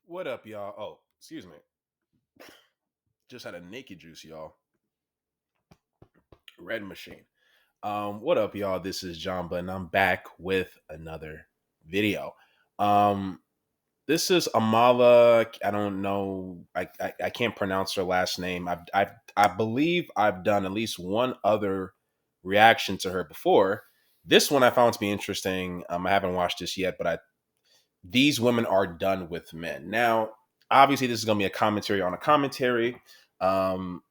What up, y'all? Oh, excuse me. Just had a naked juice, y'all. Red machine. What up, y'all? This is John, and I'm back with another video. Um, this is Amala. I don't know. I can't pronounce her last name. I believe I've done at least one other reaction to her before. This one I found to be interesting. I haven't watched this yet, but I these women are done with men. Now, obviously, this is going to be a commentary on a commentary. Um,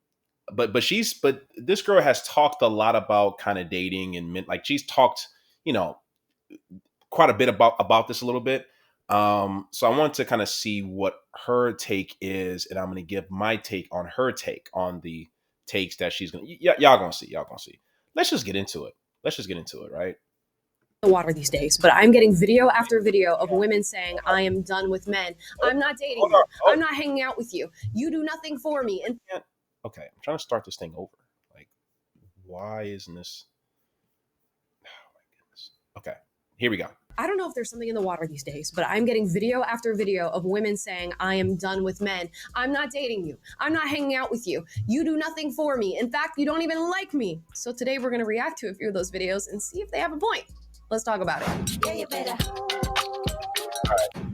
but this girl has talked a lot about kind of dating and men. Like she's talked, you know, quite a bit about this a little bit. So I want to kind of see what her take is, and I'm going to give my take on her take on the takes that she's going to. Y'all gonna see. Y'all gonna see. Let's just get into it. Let's just get into it, right? The water these days, but I'm getting video after video of women saying, I am done with men. I'm not dating Hold you. on. Oh, I'm not hanging out with you. You do nothing for me. And okay, I'm trying to start this thing over. Like, why isn't this? Oh my goodness. Okay, here we go. I don't know if there's something in the water these days, but I'm getting video after video of women saying, I am done with men. I'm not dating you. I'm not hanging out with you. You do nothing for me. In fact, you don't even like me. So today we're going to react to a few of those videos and see if they have a point. Let's talk about it. Yeah, you better.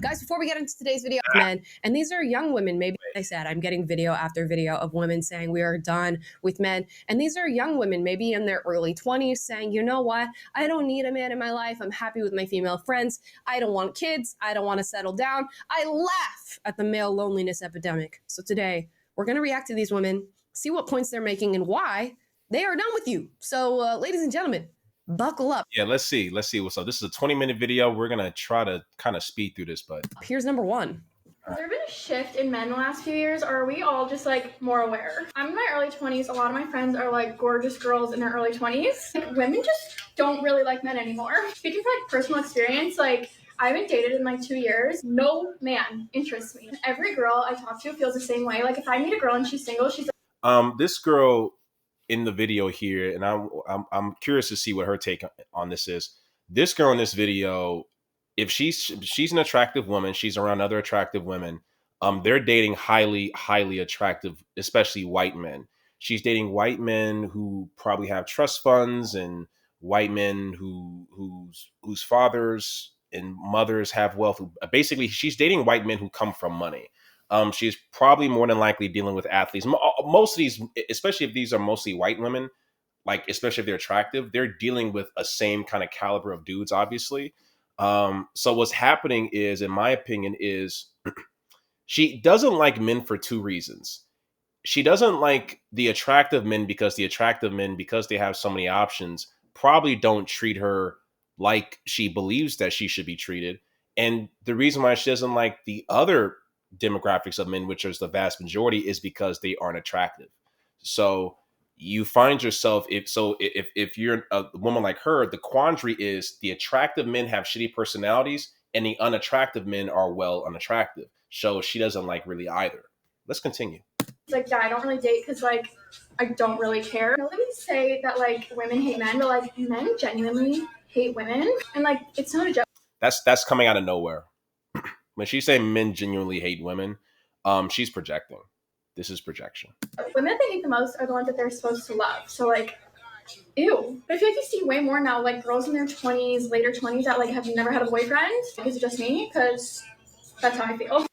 Guys, before we get into today's video, men, and these are young women, maybe I said, I'm getting video after video of women saying we are done with men. And these are young women, maybe in their early 20s, saying, you know what? I don't need a man in my life. I'm happy with my female friends. I don't want kids. I don't want to settle down. I laugh at the male loneliness epidemic. So today, we're going to react to these women, see what points they're making and why they are done with you. So, ladies and gentlemen, buckle up. Yeah, let's see. Let's see what's up. This is a 20-minute video. We're gonna try to kind of speed through this, but Here's number one. Has there been a shift in men the last few years, or are we all just like more aware? I'm in my early 20s. A lot of my friends are like gorgeous girls in their early 20s. Like women just don't really like men anymore. Speaking from like personal experience, like I haven't dated in like 2 years. No man interests me. Every girl I talk to feels the same way. Like if I meet a girl and she's single, she's this girl in the video here, and I'm curious to see what her take on this is. This girl in this video, if she's an attractive woman, she's around other attractive women. They're dating highly attractive, especially white men. She's dating white men who probably have trust funds, and white men whose fathers and mothers have wealth. Basically, she's dating white men who come from money. She's probably more than likely dealing with athletes. Most of these, especially if these are mostly white women, like especially if they're attractive, they're dealing with a same kind of caliber of dudes, obviously. So what's happening is, in my opinion, is she doesn't like men for two reasons. She doesn't like the attractive men because because they have so many options, probably don't treat her like she believes that she should be treated. And the reason why she doesn't like the other demographics of men, which is the vast majority, is because they aren't attractive. So you find yourself, if you're a woman like her, the quandary is the attractive men have shitty personalities and the unattractive men are well unattractive. So she doesn't like really either. Let's continue. like, yeah, I don't really date because like I don't really care. I know that we say that like women hate men, but like men genuinely hate women, and like it's not a joke. That's coming out of nowhere. When she's saying men genuinely hate women, she's projecting. This is projection. Women that they hate the most are the ones that they're supposed to love. So like, ew. But I feel like you see way more now, like girls in their 20s, later 20s that like have never had a boyfriend. Like, is it just me? Because that's how I feel.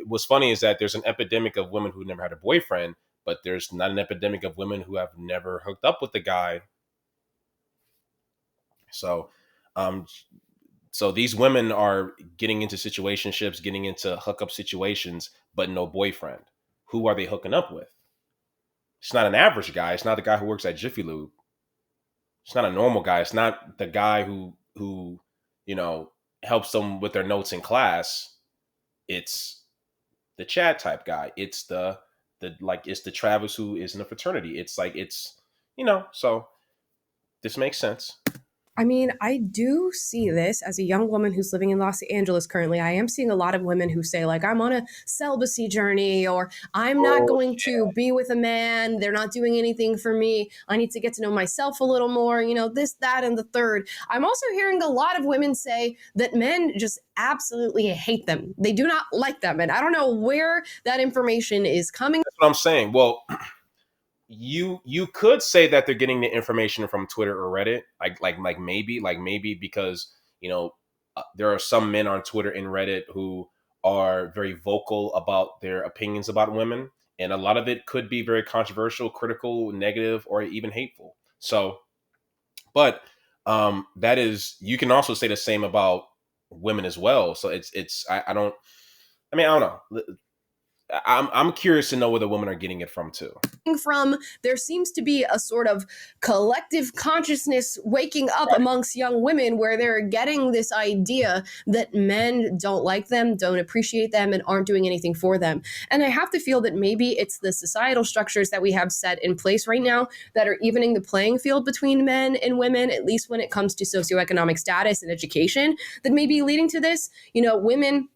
What's funny is that there's an epidemic of women who never had a boyfriend, but there's not an epidemic of women who have never hooked up with a guy. So, um, so these women are getting into situationships, getting into hookup situations, but no boyfriend. Who are they hooking up with? It's not an average guy. It's not the guy who works at Jiffy Lube. It's not a normal guy. It's not the guy who helps them with their notes in class. It's the Chad type guy. It's it's the Travis who is in a fraternity. It's like so this makes sense. I mean, I do see this as a young woman who's living in Los Angeles currently. I am seeing a lot of women who say, like, I'm on a celibacy journey, or I'm not Oh, going to be with a man. They're not doing anything for me. I need to get to know myself a little more, this, that, and the third. I'm also hearing a lot of women say that men just absolutely hate them. They do not like them. And I don't know where that information is coming. that's what I'm saying. Well, you could say that they're getting the information from Twitter or Reddit, like maybe because there are some men on Twitter and Reddit who are very vocal about their opinions about women, and a lot of it could be very controversial, critical, negative, or even hateful. So, but that is, you can also say the same about women as well. So I don't. I mean, I don't know. I'm curious to know where the women are getting it from too. From. There seems to be a sort of collective consciousness waking up amongst young women where they're getting this idea that men don't like them, don't appreciate them, and aren't doing anything for them. And I have to feel that maybe it's the societal structures that we have set in place right now that are evening the playing field between men and women, at least when it comes to socioeconomic status and education, that may be leading to this. Women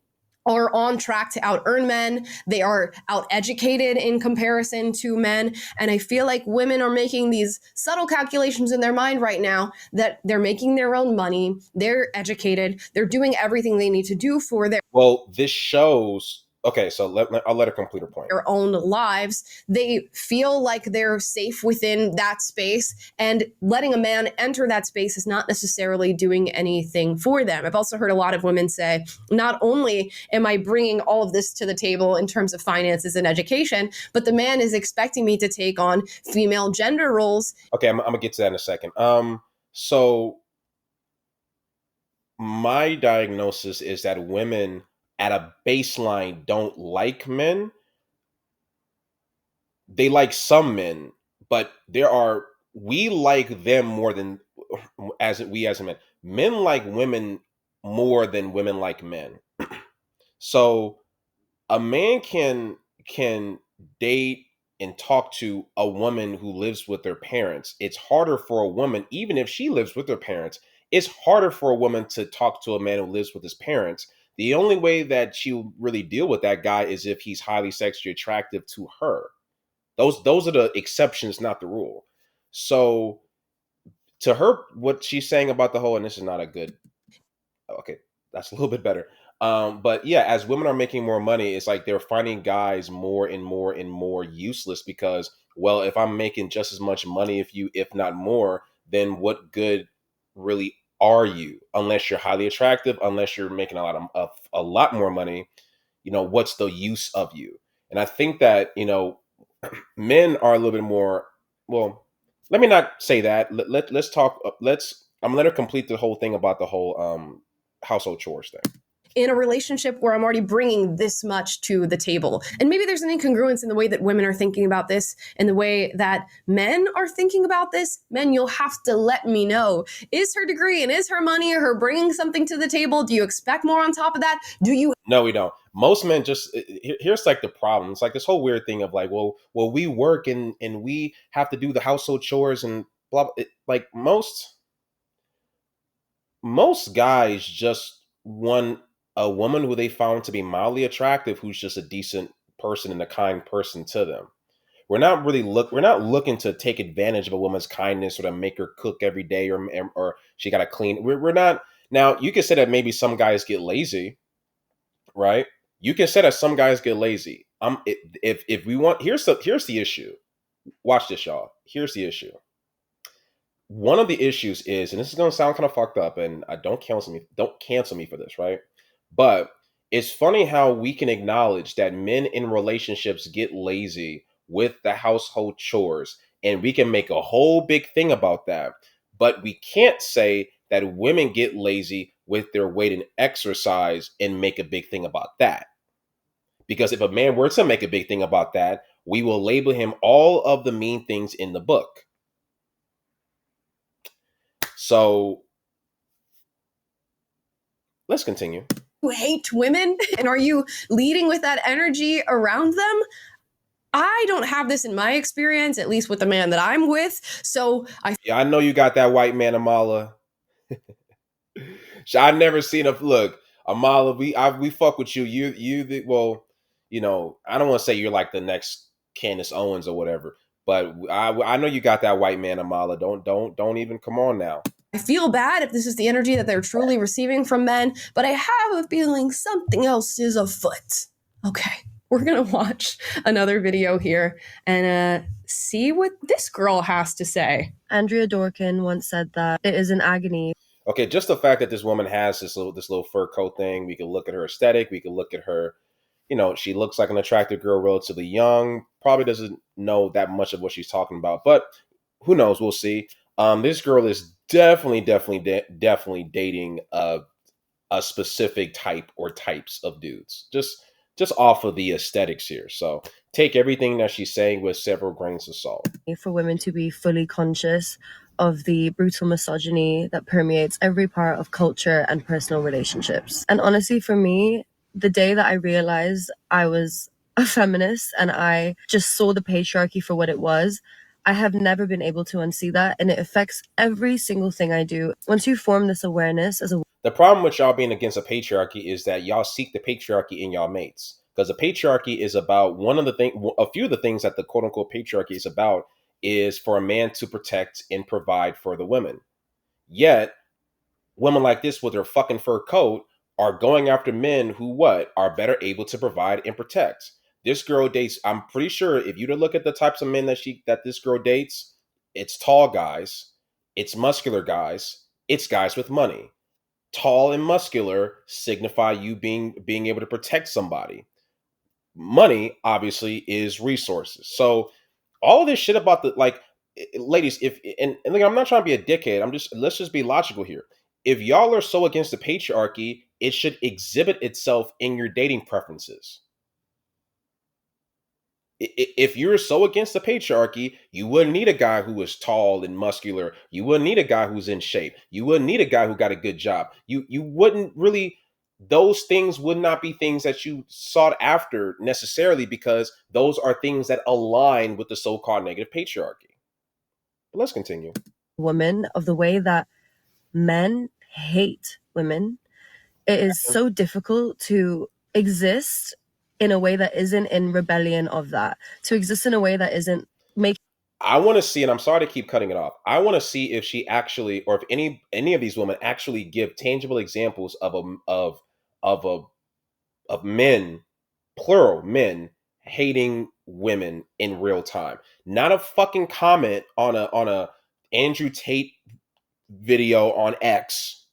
are on track to out earn men. They are out educated in comparison to men. And I feel like women are making these subtle calculations in their mind right now that they're making their own money, they're educated, they're doing everything they need to do for Well, this shows. Okay, so I'll let her complete her point. their own lives. They feel like they're safe within that space, and letting a man enter that space is not necessarily doing anything for them. I've also heard a lot of women say, not only am I bringing all of this to the table in terms of finances and education, but the man is expecting me to take on female gender roles. Okay, I'm gonna get to that in a second. So my diagnosis is that women at a baseline don't like men. They like some men, but we like them more than as men. Men like women more than women like men. So a man can date and talk to a woman who lives with their parents. It's harder for a woman, even if she lives with her parents, it's harder for a woman to talk to a man who lives with his parents. The only way that she'll really deal with that guy is if he's highly sexually attractive to her. Those are the exceptions, not the rule. So to her, what she's saying about the whole, and this is not a good, okay, that's a little bit better. But yeah, as women are making more money, it's like they're finding guys more and more and more useless because, well, if I'm making just as much money if not more, then what good really are you? Unless you're highly attractive, unless you're making a lot more money, what's the use of you? And I think that, men are a little bit more, well, let me not say that. Let's talk, I'm gonna let her complete the whole thing about the whole household chores thing. In a relationship where I'm already bringing this much to the table. And maybe there's an incongruence in the way that women are thinking about this and the way that men are thinking about this. Men, you'll have to let me know. Is her degree and is her money or her bringing something to the table? Do you expect more on top of that? Do you? No, we don't. Most men just, here's like the problem. It's like this whole weird thing of like, well, we work and we have to do the household chores and blah, blah. Like most guys just want a woman who they found to be mildly attractive, who's just a decent person and a kind person to them. We're not looking to take advantage of a woman's kindness or to make her cook every day or she got to clean. We're not. Now you can say that maybe some guys get lazy, right? You can say that some guys get lazy. If we want, here's the issue. Watch this, y'all. Here's the issue. One of the issues is, and this is going to sound kind of fucked up, and don't cancel me for this, right? But it's funny how we can acknowledge that men in relationships get lazy with the household chores, and we can make a whole big thing about that. But we can't say that women get lazy with their weight and exercise and make a big thing about that. Because if a man were to make a big thing about that, we will label him all of the mean things in the book. So let's continue. You hate women? And are you leading with that energy around them? I don't have this in my experience, at least with the man that I'm with. So Yeah, I know you got that white man, Amala. I never seen a look. Amala, we fuck with you. Well, I don't want to say you're like the next Candace Owens or whatever, but I know you got that white man, Amala. Don't even come on now. I feel bad if this is the energy that they're truly receiving from men, but I have a feeling something else is afoot. Okay, we're gonna watch another video here and see what this girl has to say. Andrea Dorkin once said that it is an agony. Okay, just the fact that this woman has this little fur coat thing, we can look at her aesthetic, we can look at her, she looks like an attractive girl, relatively young, probably doesn't know that much of what she's talking about, but who knows? We'll see. This girl is definitely dating a specific type or types of dudes, just off of the aesthetics here. So take everything that she's saying with several grains of salt. For women to be fully conscious of the brutal misogyny that permeates every part of culture and personal relationships. And honestly, for me, the day that I realized I was a feminist and I just saw the patriarchy for what it was, I have never been able to unsee that, and it affects every single thing I do. Once you form this awareness as a The problem with y'all being against a patriarchy is that y'all seek the patriarchy in y'all mates. Because the patriarchy is about a few of the things that the quote unquote patriarchy is about is for a man to protect and provide for the women. Yet, women like this with their fucking fur coat are going after men who are better able to provide and protect. This girl dates, I'm pretty sure if you to look at the types of men that this girl dates, it's tall guys, it's muscular guys, it's guys with money. Tall and muscular signify you being able to protect somebody. Money obviously is resources. So all of this shit about ladies, if and like, I'm not trying to be a dickhead. Let's just be logical here. If y'all are so against the patriarchy, it should exhibit itself in your dating preferences. If you're so against the patriarchy, you wouldn't need a guy who is tall and muscular. You wouldn't need a guy who's in shape. You wouldn't need a guy who got a good job. You wouldn't really, those things would not be things that you sought after necessarily, because those are things that align with the so-called negative patriarchy. But let's continue. Woman, of the way that men hate women, it is so difficult to exist in a way that isn't in rebellion of that, to exist in a way that isn't making. I want to see, and I'm sorry to keep cutting it off. I want to see if she actually, or if any of these women actually give tangible examples of men, plural men, hating women in real time. Not a fucking comment on a Andrew Tate video on X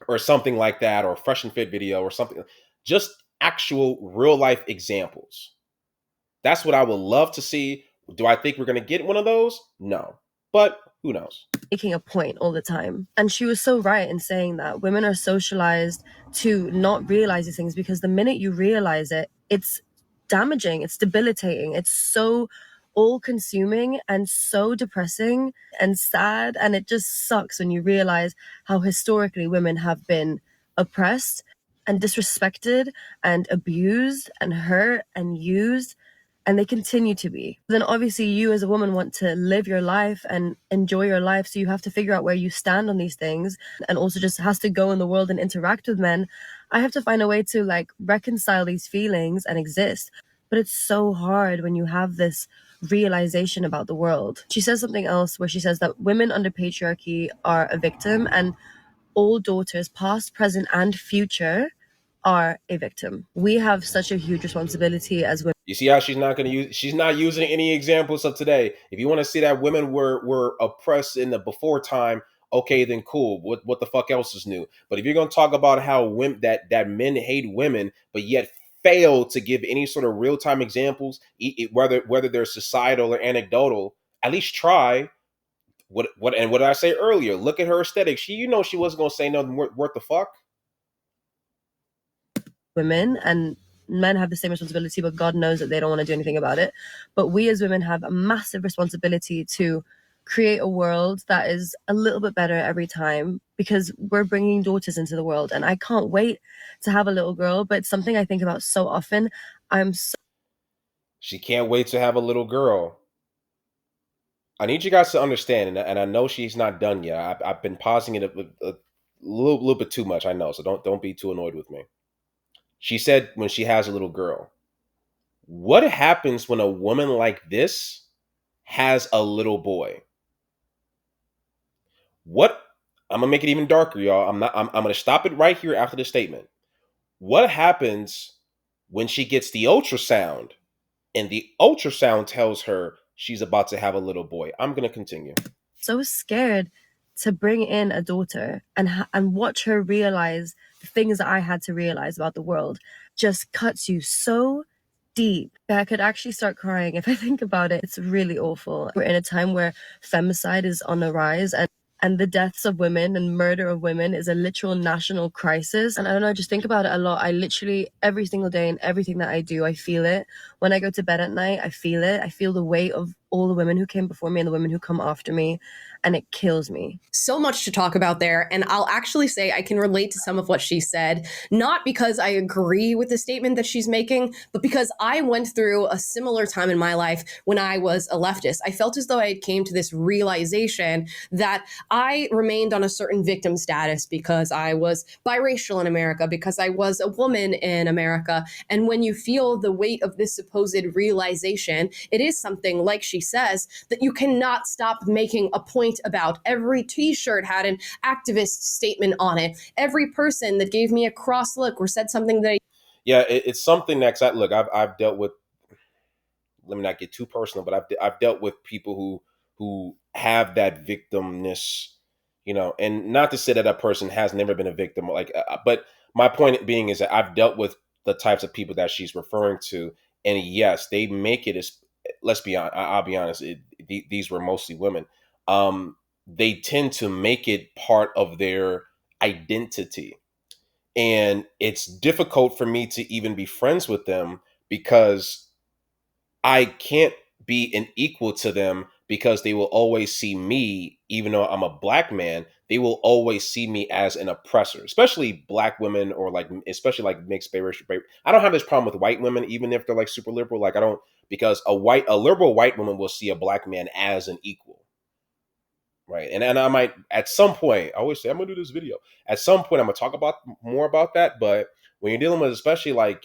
or something like that, or a Fresh and Fit video or something. Just actual real life examples. That's what I would love to see. Do I think we're going to get one of those? No. But who knows? Making a point all the time. And she was so right in saying that women are socialized to not realize these things, because the minute you realize it, it's damaging, it's debilitating, it's so all consuming and so depressing and sad. And it just sucks when you realize how historically women have been oppressed and disrespected and abused and hurt and used, and they continue to be. Then obviously you as a woman want to live your life and enjoy your life, so you have to figure out where you stand on these things, and also just has to go in the world and interact with men. I have to find a way to like reconcile these feelings and exist. But it's so hard when you have this realization about the world. She says something else where she says that women under patriarchy are a victim, and all daughters, past, present, and future, are a victim. We have such a huge responsibility as women. You see how she's not using any examples of today. If you want to see that women were oppressed in the before time, okay, then cool. What the fuck else is new? But if you're going to talk about how women that men hate women, but yet fail to give any sort of real time examples, whether they're societal or anecdotal, at least try. What did I say earlier? Look at her aesthetic. She wasn't going to say nothing worth the fuck. Women and men have the same responsibility, but God knows that they don't want to do anything about it. But we as women have a massive responsibility to create a world that is a little bit better every time, because we're bringing daughters into the world, and I can't wait to have a little girl. But it's something I think about so often. She can't wait to have a little girl. I need you guys to understand, and I know she's not done yet. I've been pausing it a little bit too much. I know, so don't be too annoyed with me. She said when she has a little girl, what happens when a woman like this has a little boy? What I'm gonna make it even darker, y'all. I'm gonna stop it right here after the statement. What happens when she gets the ultrasound and the ultrasound tells her she's about to have a little boy? I'm gonna continue. So scared to bring in a daughter and watch her realize the things that I had to realize about the world just cuts you so deep. I could actually start crying if I think about it. It's really awful. We're in a time where femicide is on the rise, and the deaths of women and murder of women is a literal national crisis. And I don't know, I just think about it a lot. I literally, every single day and everything that I do, I feel it. When I go to bed at night, I feel it. I feel the weight of all the women who came before me and the women who come after me, and it kills me. So much to talk about there. And I'll actually say I can relate to some of what she said, not because I agree with the statement that she's making, but because I went through a similar time in my life when I was a leftist. I felt as though I came to this realization that I remained on a certain victim status because I was biracial in America, because I was a woman in America. And when you feel the weight of this supposed realization, it is something, like she says, that you cannot stop making a point about. Every t-shirt had an activist statement on it. Every person that gave me a cross look or said something that Yeah, it's something that's look. I've dealt with. Let me not get too personal, but I've dealt with people who have that victimness, and not to say that a person has never been a victim, but my point being is that I've dealt with the types of people that she's referring to, and yes, they make it as. Let's be honest. I'll be honest. These were mostly women. They tend to make it part of their identity, and it's difficult for me to even be friends with them because I can't be an equal to them because they will always see me, even though I'm a black man, they will always see me as an oppressor, especially black women or especially like mixed biracial. I don't have this problem with white women, even if they're like super liberal. Like I don't, because a liberal white woman will see a black man as an equal. Right. And I might at some point, I always say I'm gonna do this video. At some point I'm gonna talk about more about that. But when you're dealing with especially like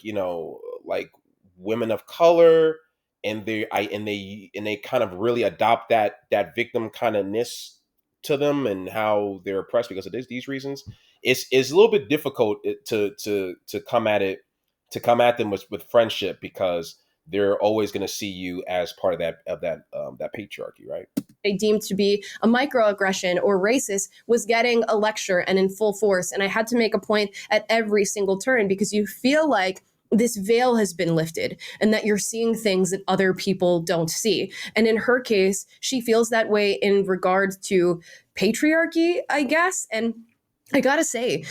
women of color and they kind of really adopt that victim kind of ness to them and how they're oppressed because of these reasons, it's a little bit difficult to come at it, to come at them with friendship because they're always gonna see you as part of that patriarchy, right? I deemed to be a microaggression or racist was getting a lecture and in full force. And I had to make a point at every single turn because you feel like this veil has been lifted and that you're seeing things that other people don't see. And in her case, she feels that way in regard to patriarchy, I guess. And I gotta say,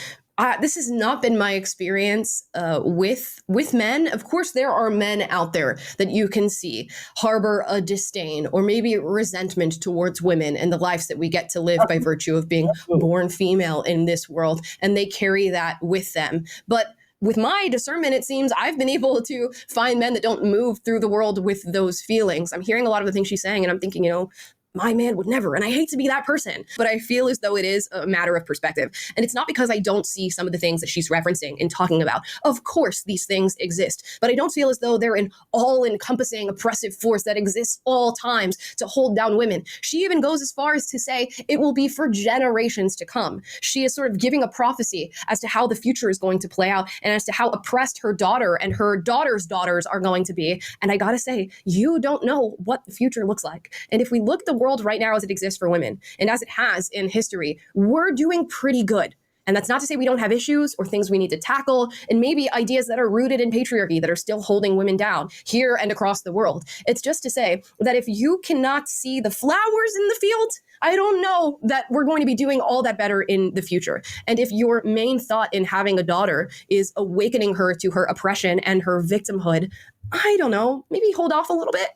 this has not been my experience with men. Of course, there are men out there that you can see harbor a disdain or maybe resentment towards women and the lives that we get to live by virtue of being born female in this world, and they carry that with them. But with my discernment, it seems I've been able to find men that don't move through the world with those feelings. I'm hearing a lot of the things she's saying, and I'm thinking, my man would never. And I hate to be that person, but I feel as though it is a matter of perspective. And it's not because I don't see some of the things that she's referencing and talking about. Of course, these things exist, but I don't feel as though they're an all encompassing oppressive force that exists all times to hold down women. She even goes as far as to say it will be for generations to come. She is sort of giving a prophecy as to how the future is going to play out and as to how oppressed her daughter and her daughter's daughters are going to be. And I gotta say, you don't know what the future looks like. And if we look at the world right now as it exists for women and as it has in history, we're doing pretty good. And that's not to say we don't have issues or things we need to tackle, and maybe ideas that are rooted in patriarchy that are still holding women down here and across the world. It's just to say that if you cannot see the flowers in the field, I don't know that we're going to be doing all that better in the future. And if your main thought in having a daughter is awakening her to her oppression and her victimhood, I don't know, maybe hold off a little bit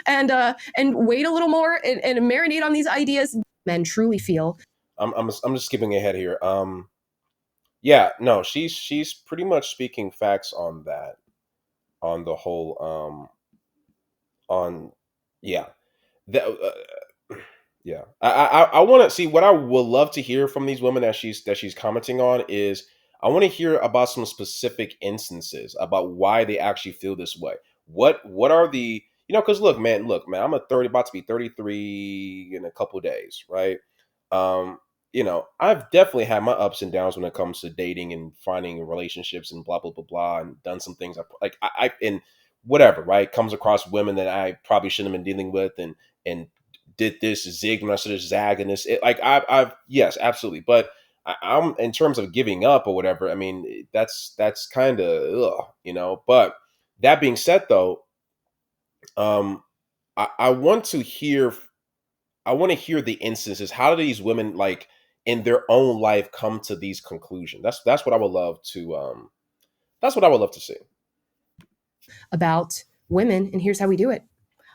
and wait a little more and marinate on these ideas. Men truly feel. I'm just skipping ahead here. Yeah, no, she's pretty much speaking facts on that, on the whole, on yeah, that Yeah, I want to see what I would love to hear from these women that she's commenting on is I want to hear about some specific instances about why they actually feel this way. What are the because look man, I'm a 30 about to be 33 in a couple days, right? Um, I've definitely had my ups and downs when it comes to dating and finding relationships and blah blah blah blah, and done some things I and whatever, right? Comes across women that I probably shouldn't have been dealing with and did this zig when I should have zag and this. I've yes, absolutely. But I'm in terms of giving up or whatever. I mean, that's kind of But that being said, though, um, I want to hear. I want to hear the instances. How do these women like in their own life come to these conclusions? That's what I would love to. That's what I would love to see. About women, and here's how we do it.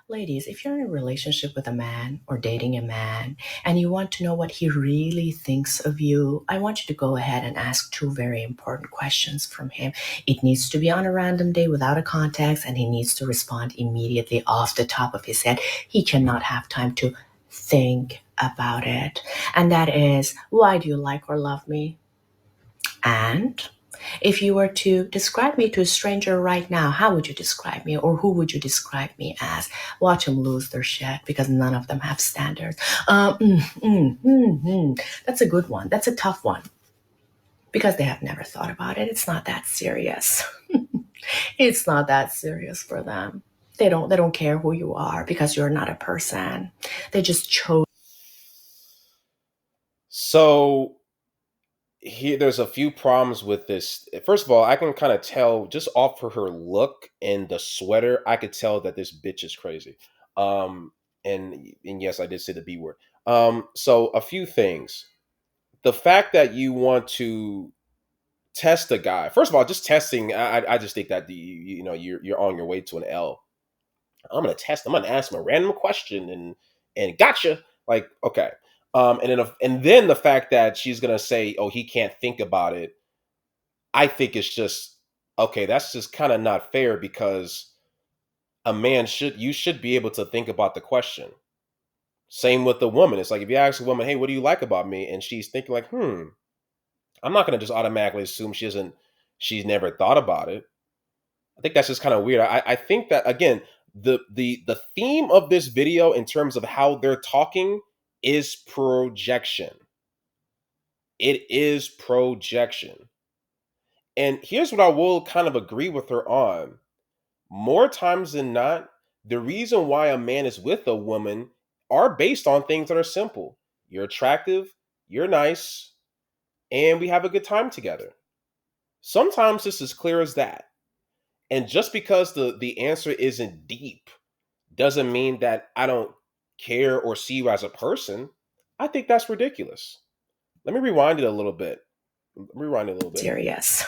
Ladies, if you're in a relationship with a man or dating a man and you want to know what he really thinks of you, I want you to go ahead and ask two very important questions from him. It needs to be on a random day without a context, and he needs to respond immediately off the top of his head. He cannot have time to think about it. And that is, why do you like or love me? And if you were to describe me to a stranger right now, how would you describe me, or who would you describe me as? Watch them lose their shit because none of them have standards. That's a good one. That's a tough one because they have never thought about it. It's not that serious. It's not that serious for them. They don't care who you are because you're not a person. They just chose. So here there's a few problems with this. First of all, I can kind of tell just off of her look and the sweater, I could tell that this bitch is crazy. Um and yes, I did say the B word. So a few things. The fact that you want to test a guy. First of all, just testing, I just think that you're on your way to an L. I'm gonna test. I'm gonna ask him a random question and gotcha. Like okay, and then the fact that she's gonna say, "Oh, he can't think about it." I think it's just okay. That's just kind of not fair because a man should be able to think about the question. Same with the woman. It's like if you ask a woman, "Hey, what do you like about me?" and she's thinking like, I'm not gonna just automatically assume she's never thought about it. I think that's just kind of weird. I think that again, the theme of this video in terms of how they're talking is projection. It is projection. And here's what I will kind of agree with her on. More times than not, the reason why a man is with a woman are based on things that are simple. You're attractive, you're nice, and we have a good time together. Sometimes it's as clear as that. And just because the answer isn't deep doesn't mean that I don't care or see you as a person. I think that's ridiculous. Let me rewind it a little bit. Rewind it a little bit. Serious.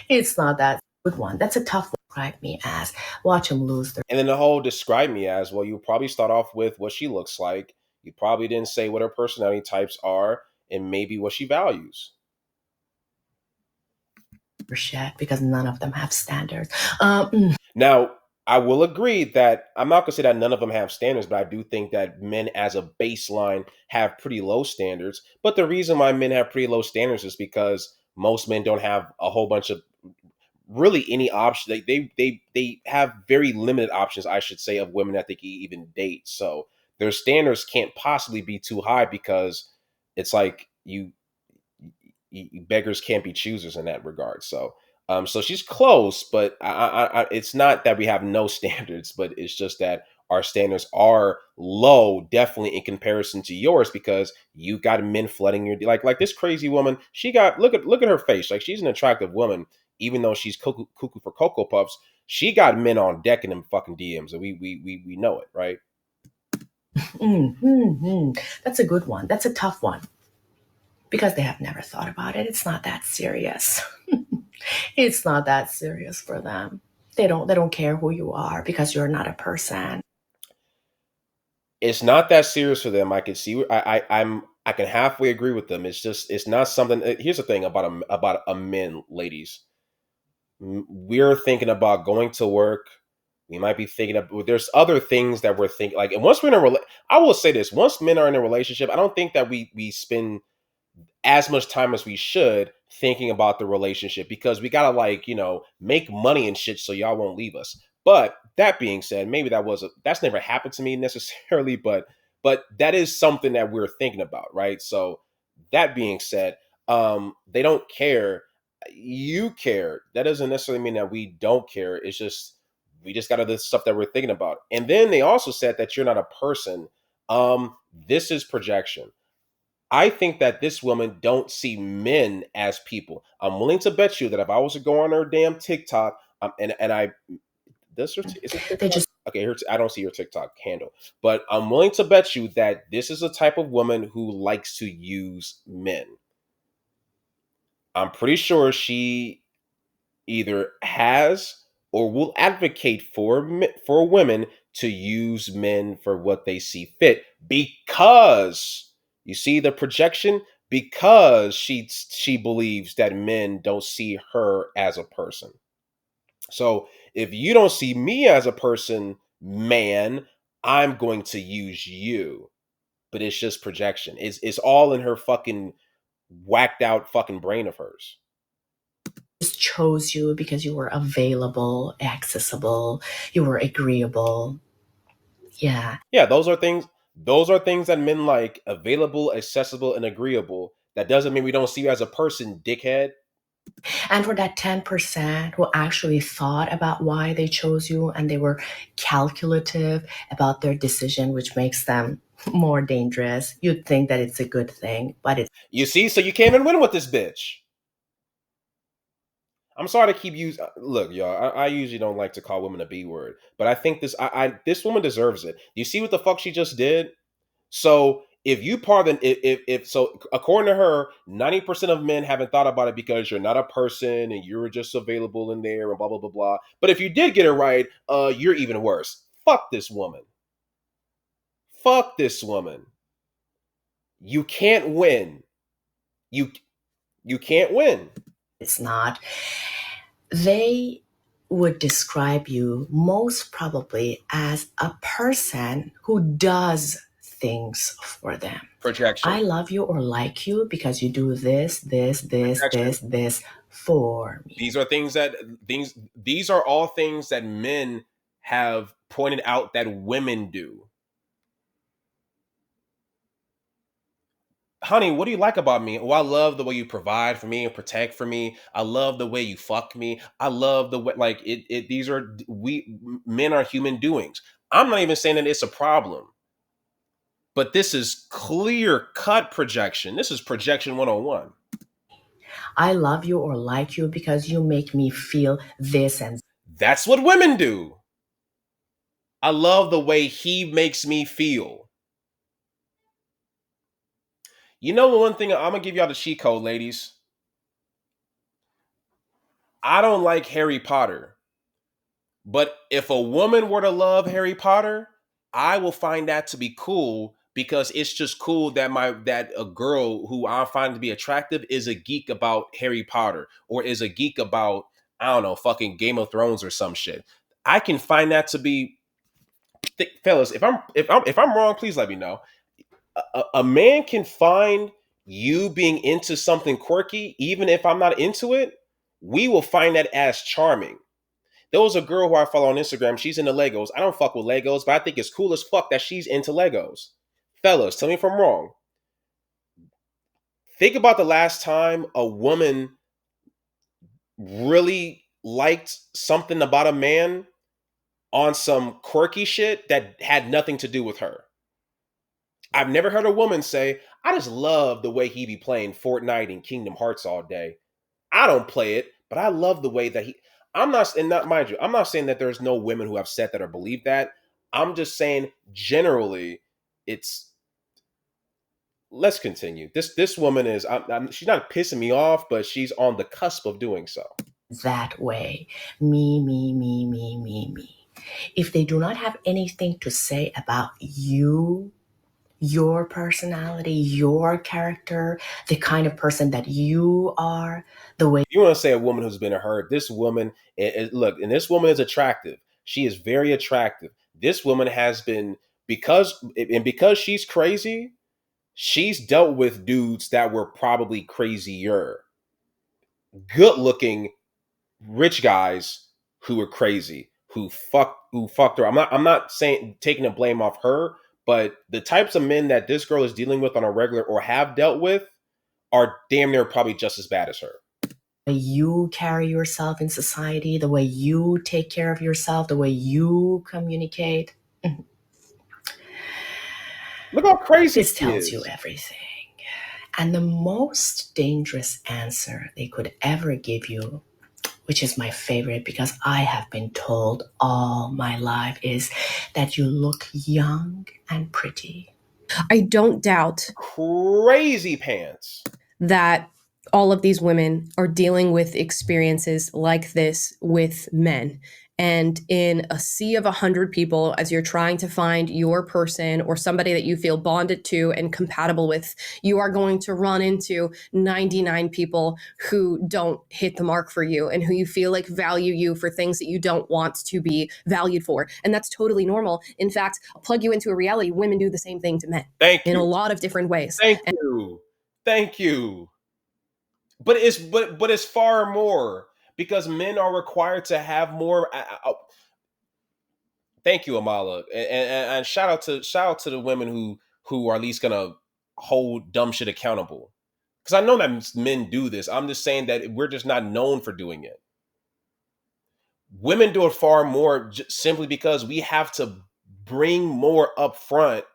It's not that good one. That's a tough one. Describe me as. Watch them lose their. And then the whole describe me as, well, you probably start off with what she looks like. You probably didn't say what her personality types are and maybe what she values. Shit because none of them have standards. Now, I will agree that I'm not going to say that none of them have standards, but I do think that men as a baseline have pretty low standards. But the reason why men have pretty low standards is because most men don't have a whole bunch of really any option. They have very limited options, I should say, of women that they can even date. So their standards can't possibly be too high because it's like beggars can't be choosers in that regard. So she's close, but it's not that we have no standards, but it's just that our standards are low, definitely in comparison to yours, because you got men flooding your like this crazy woman. She got look at her face, like she's an attractive woman, even though she's cuckoo for cocoa puffs. She got men on deck in them fucking DMs, and we know it, right? That's a good one. That's a tough one because they have never thought about it. It's not that serious. It's not that serious for them. They don't care who you are because you're not a person. It's not that serious for them. I can see. I can halfway agree with them. It's just it's not something. Here's the thing about a men, ladies. We're thinking about going to work, We might be thinking of, there's other things that we're thinking, like, and once we're in a I will say this, once men are in a relationship, I don't think that we spend as much time as we should thinking about the relationship, because we gotta, like, make money and shit so y'all won't leave us. But that being said, maybe that's never happened to me necessarily, but that is something that we're thinking about, right? So that being said, they don't care. You care. That doesn't necessarily mean that we don't care. It's just we just got other stuff that we're thinking about. And then they also said that you're not a person. This is projection. I think that this woman don't see men as people. I'm willing to bet you that if I was to go on her damn TikTok, and I this is it They TikTok? just Okay, I don't see your TikTok handle, but I'm willing to bet you that this is a type of woman who likes to use men. I'm pretty sure she either has or will advocate for women to use men for what they see fit, because you see the projection, because she believes that men don't see her as a person. So if you don't see me as a person, man, I'm going to use you. But it's just projection. It's all in her fucking whacked out fucking brain of hers. just chose you because you were available, accessible, you were agreeable. Yeah. Yeah, those are things that men like: available, accessible, and agreeable. That doesn't mean we don't see you as a person, dickhead. And for that 10% who actually thought about why they chose you and they were calculative about their decision, which makes them more dangerous, you'd think that it's a good thing, but it's You see, so you can't even win with this bitch. I'm sorry to keep using. Look, y'all. I usually don't like to call women a B word, but I think this woman deserves it. You see what the fuck she just did? So if you pardon, if so, according to her, 90% of men haven't thought about it because you're not a person and you're just available in there and blah blah blah blah. But if you did get it right, you're even worse. Fuck this woman. Fuck this woman. You can't win. You you can't win. it's not. They would describe you most probably as a person who does things for them. I Projection. love you or like you because you do this, this, this, Projection. this, this for me. These are all things that men have pointed out that women do. Honey, what do you like about me? Oh, I love the way you provide for me and protect for me. I love the way you fuck me. I love the way, like, it these are, we men are human doings. I'm not even saying that it's a problem, but this is clear cut projection. This is projection 101. I love you or like you because you make me feel this and That's what women do. I love the way he makes me feel. You know, the one thing I'm gonna give y'all the cheat code, ladies. I don't like Harry Potter, but if a woman were to love Harry Potter, I will find that to be cool, because it's just cool that a girl who I find to be attractive is a geek about Harry Potter, or is a geek about, I don't know, fucking Game of Thrones or some shit. I can find that to be, fellas. If I'm wrong, please let me know. A man can find you being into something quirky, even if I'm not into it. We will find that as charming. There was a girl who I follow on Instagram. She's into Legos. I don't fuck with Legos, but I think it's cool as fuck that she's into Legos. Fellas, tell me if I'm wrong. Think about the last time a woman really liked something about a man on some quirky shit that had nothing to do with her. I've never heard a woman say, I just love the way he be playing Fortnite and Kingdom Hearts all day. I don't play it, but I love the way that he. I'm not, and not mind you, I'm not saying that there's no women who have said that or believe that. I'm just saying generally, it's. Let's continue. This woman is. She's not pissing me off, but she's on the cusp of doing so. that way. Me, me, me, me, me, me. If they do not have anything to say about you, your personality, your character, the kind of person that you are, the way You want to say a woman who's been hurt? This woman, look, and this woman is attractive. She is very attractive. This woman has been, because she's crazy, she's dealt with dudes that were probably crazier, good looking, rich guys who were crazy, who fucked her. I'm not saying taking the blame off her, but the types of men that this girl is dealing with on a regular or have dealt with are damn near probably just as bad as her. The way you carry yourself in society, the way you take care of yourself, the way you communicate. Look how crazy This she tells is. you everything. And the most dangerous answer they could ever give you, which is my favorite because I have been told all my life, is that you look young and pretty. I don't doubt Crazy pants. that all of these women are dealing with experiences like this with men. And in a sea of 100 people, as you're trying to find your person or somebody that you feel bonded to and compatible with, you are going to run into 99 people who don't hit the mark for you and who you feel like value you for things that you don't want to be valued for. And that's totally normal. In fact, I'll plug you into a reality. Women do the same thing to men Thank in a you. lot of different ways. Thank you. Thank you. But it's far more, because men are required to have more. Thank you, Amala, and shout out to the women who are at least gonna hold dumb shit accountable. Because I know that men do this. I'm just saying that we're just not known for doing it. Women do it far more, simply because we have to bring more up front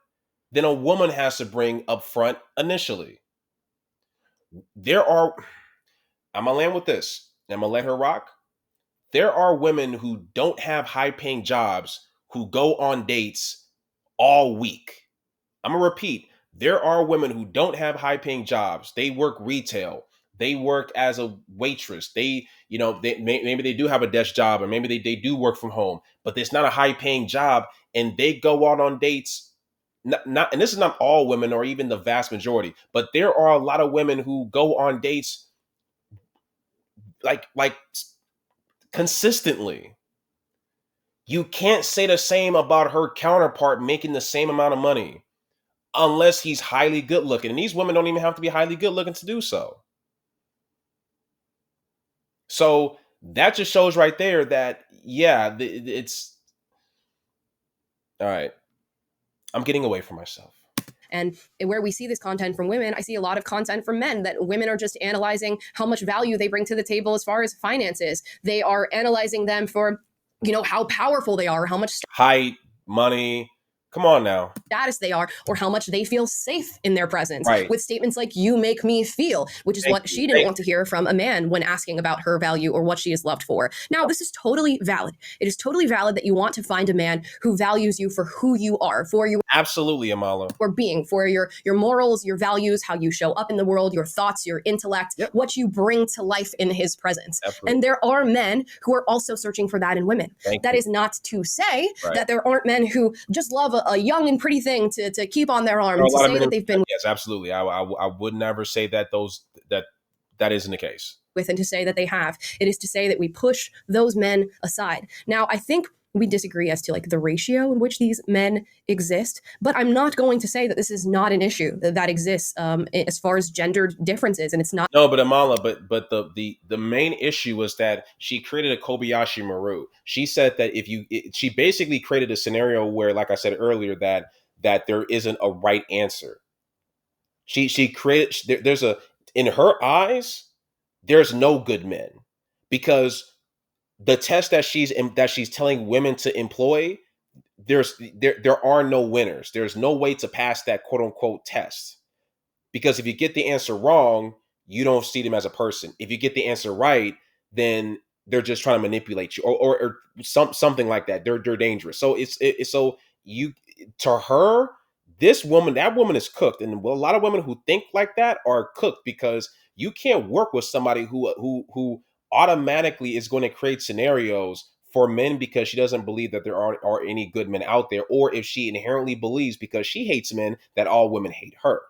than a woman has to bring up front initially. There are, I'm gonna land with this. I'm gonna let her rock. There are women who don't have high paying jobs who go on dates all week. I'm gonna repeat. There are women who don't have high paying jobs. They work retail. They work as a waitress. Maybe they do have a desk job, or maybe they do work from home, but it's not a high paying job, and they go out on dates. And this is not all women, or even the vast majority, but there are a lot of women who go on dates like consistently. You can't say the same about her counterpart making the same amount of money unless he's highly good looking. And these women don't even have to be highly good looking to do so. So that just shows right there that, yeah, it's all right. I'm getting away from myself. And where we see this content from women, I see a lot of content from men that women are just analyzing how much value they bring to the table as far as finances. They are analyzing them for, how powerful they are, how much height, money. Come on now. Status they are, or how much they feel safe in their presence, right, with statements like "you make me feel," which is what she didn't want to hear from a man when asking about her value or what she is loved for. Now, this is totally valid. It is totally valid that you want to find a man who values you for who you are, for you. Absolutely, Amala. For being, for your morals, your values, how you show up in the world, your thoughts, your intellect, what you bring to life in his presence. Absolutely. And there are men who are also searching for that in women. That is not to say that there aren't men who just love a young and pretty thing to keep on their arm, to say that they've been. Yes, absolutely. I would never say that that isn't the case. With, and to say that they have. It is to say that we push those men aside. Now, I think we disagree as to like the ratio in which these men exist, but I'm not going to say that this is not an issue that exists as far as gendered differences, and it's not. No, but Amala, but the main issue was that she created a Kobayashi Maru. She said that she basically created a scenario where, like I said earlier, that there isn't a right answer. She created, there's in her eyes, there's no good men, because the test that she's telling women to employ, there are no winners. There's no way to pass that quote unquote test, because if you get the answer wrong, you don't see them as a person. If you get the answer right, then they're just trying to manipulate you, or something like that. They're dangerous. So so you, to her, that woman is cooked, and a lot of women who think like that are cooked, because you can't work with somebody who automatically is going to create scenarios for men because she doesn't believe that there are any good men out there, or if she inherently believes, because she hates men, that all women hate her.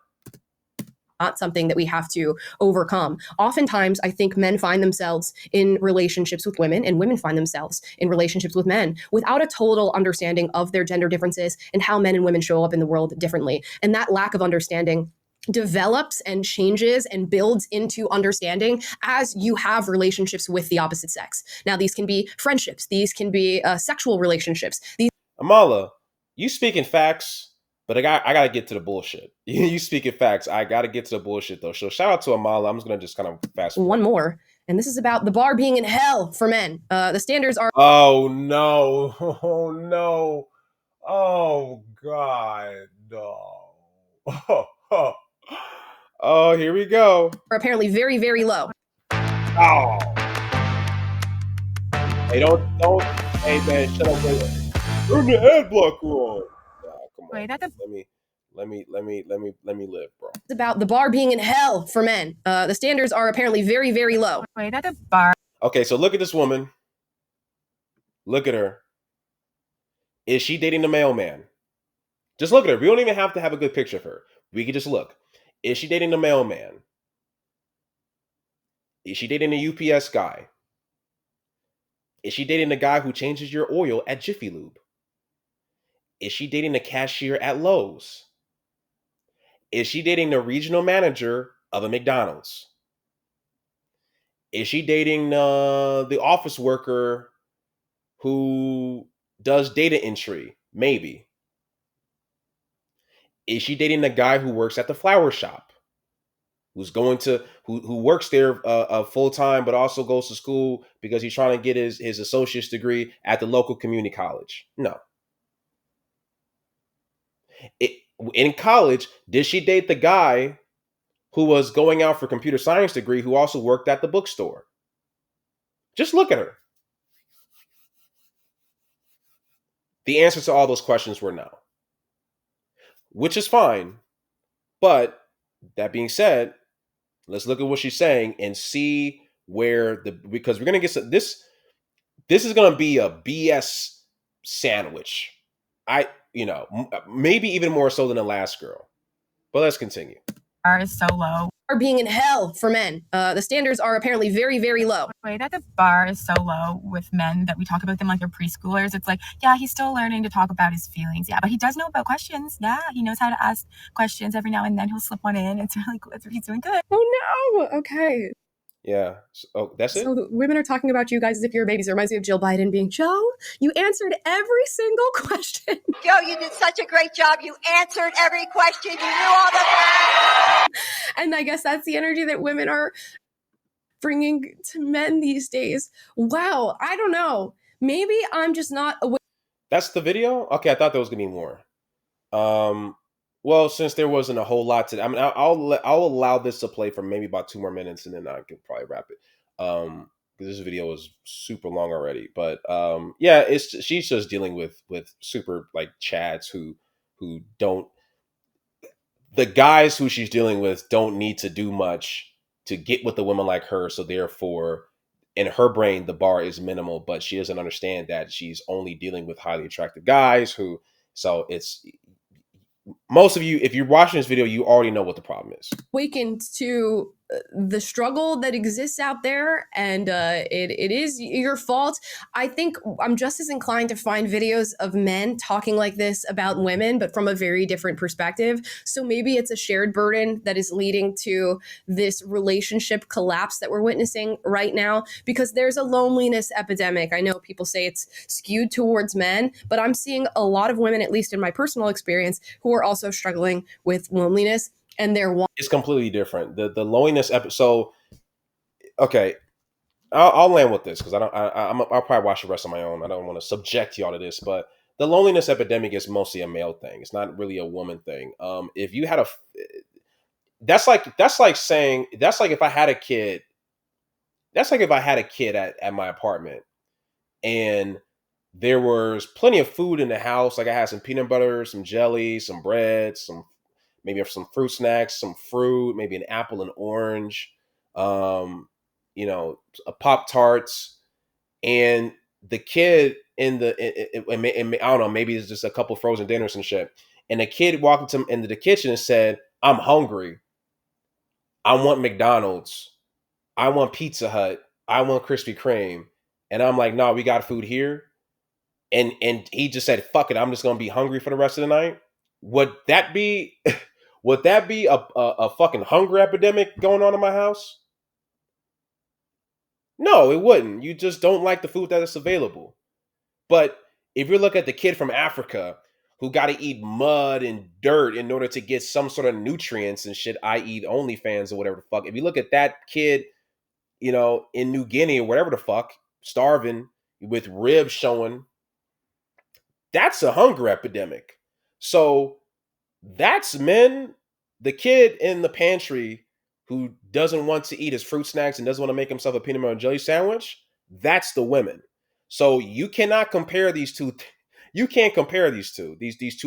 not something that we have to overcome. Oftentimes, I think men find themselves in relationships with women and women find themselves in relationships with men without a total understanding of their gender differences and how men and women show up in the world differently. And that lack of understanding develops and changes and builds into understanding as you have relationships with the opposite sex. Now, these can be friendships, these can be sexual relationships. Amala, you speaking facts, but I gotta get to the bullshit. You speaking facts. I gotta get to the bullshit though. So shout out to Amala. I'm just gonna kind of fast forward. One more, and this is about the bar being in hell for men. The standards are Oh no! Oh no! Oh God! No! Oh, here we go. apparently very, very low. Oh, hey, don't. Hey man, shut up. Turn the ad blocker on. Nah, come on. Wait, that's a Let me live, bro. It's about the bar being in hell for men. The standards are apparently very, very low. wait, that's a bar. Okay, so look at this woman. Look at her. Is she dating the mailman? Just look at her. We don't even have to have a good picture of her. We can just look. Is she dating the mailman? Is she dating the UPS guy? Is she dating the guy who changes your oil at Jiffy Lube? Is she dating the cashier at Lowe's? Is she dating the regional manager of a McDonald's? Is she dating the office worker who does data entry? Maybe. Is she dating the guy who works at the flower shop? Who works there full time, but also goes to school because he's trying to get his associate's degree at the local community college? No. In college, did she date the guy who was going out for computer science degree who also worked at the bookstore? Just look at her. The answer to all those questions were no, which is fine. But that being said, let's look at what she's saying and see because we're gonna get this. This is gonna be a BS sandwich. Maybe even more so than the last girl. But let's continue. Bar is so low. Are being in hell for men. The standards are apparently very, very low. Wait, that the bar is so low with men that we talk about them like they're preschoolers. It's like, yeah, he's still learning to talk about his feelings. Yeah, but he does know about questions. Yeah, he knows how to ask questions every now and then. He'll slip one in. It's really cool. He's doing good. Oh no. Okay. Yeah. That's it. So women are talking about you guys as if you're babies. It reminds me of Jill Biden being, Joe, you answered every single question. Joe, you did such a great job. You answered every question. You knew all the facts. And I guess that's the energy that women are bringing to men these days. Wow. I don't know. Maybe I'm just not aware. That's the video? Okay, I thought there was gonna be more. Well, since there wasn't a whole lot to, I mean, I'll allow this to play for maybe about 2 more minutes, and then I can probably wrap it. Because this video is super long already. But yeah, she's just dealing with super like chads who don't. The guys who she's dealing with don't need to do much to get with a woman like her. So therefore, in her brain, the bar is minimal. But she doesn't understand that she's only dealing with highly attractive guys who. So it's. Most of you, if you're watching this video, you already know what the problem is. Awakened to the struggle that exists out there, and it is your fault. I think I'm just as inclined to find videos of men talking like this about women, but from a very different perspective. So maybe it's a shared burden that is leading to this relationship collapse that we're witnessing right now, because there's a loneliness epidemic. I know people say it's skewed towards men, but I'm seeing a lot of women, at least in my personal experience, who are also struggling with loneliness. And it's completely different. The loneliness episode. Okay, I'll land with this because I'll probably watch the rest on my own. I don't want to subject y'all to this, but the loneliness epidemic is mostly a male thing. It's not really a woman thing. If you had that's like if I had a kid. That's like if I had a kid at my apartment and there was plenty of food in the house. Like I had some peanut butter, some jelly, some bread, maybe some fruit snacks, some fruit, maybe an apple and orange, a Pop-Tarts, and the kid I don't know, maybe it's just a couple frozen dinners and shit. And the kid walked into the kitchen and said, "I'm hungry." I want McDonald's, I want Pizza Hut, I want Krispy Kreme, and I'm like, no, we got food here, and he just said, fuck it, I'm just gonna be hungry for the rest of the night. Would that be would that be a fucking hunger epidemic going on in my house? No, it wouldn't. You just don't like the food that is available. But if you look at the kid from Africa who got to eat mud and dirt in order to get some sort of nutrients and shit, i.e., OnlyFans or whatever the fuck. If you look at that kid, in New Guinea or whatever the fuck, starving with ribs showing, that's a hunger epidemic. So that's men. The kid in the pantry who doesn't want to eat his fruit snacks and doesn't want to make himself a peanut butter and jelly sandwich, that's the women. So you cannot compare these two. You can't compare these two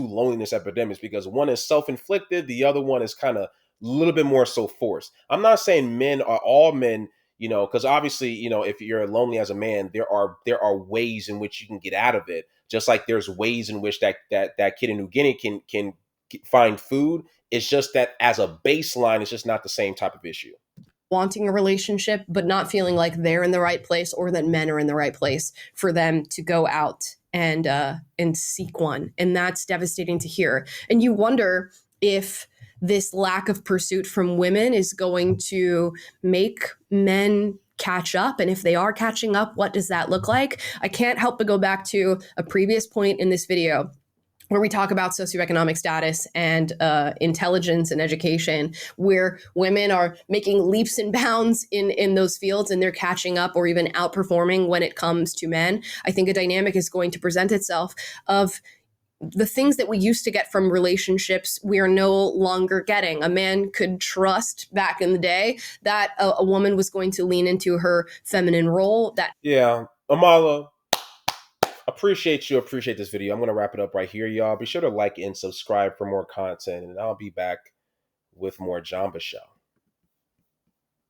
loneliness epidemics, because one is self-inflicted, the other one is kind of a little bit more so forced. I'm not saying men are all men, because obviously, if you're lonely as a man, there are ways in which you can get out of it. Just like there's ways in which that kid in New Guinea can find food. It's just that as a baseline, it's just not the same type of issue. Wanting a relationship, but not feeling like they're in the right place or that men are in the right place for them to go out and seek one. And that's devastating to hear. And you wonder if this lack of pursuit from women is going to make men catch up. And if they are catching up, what does that look like? I can't help but go back to a previous point in this video where we talk about socioeconomic status and intelligence and education, where women are making leaps and bounds in those fields, and they're catching up or even outperforming when it comes to men. I think a dynamic is going to present itself of the things that we used to get from relationships we are no longer getting. A man could trust back in the day that a woman was going to lean into her feminine role. That Yeah, Amala, appreciate you. Appreciate this video. I'm going to wrap it up right here, y'all. Be sure to like and subscribe for more content, and I'll be back with more Jamba Show.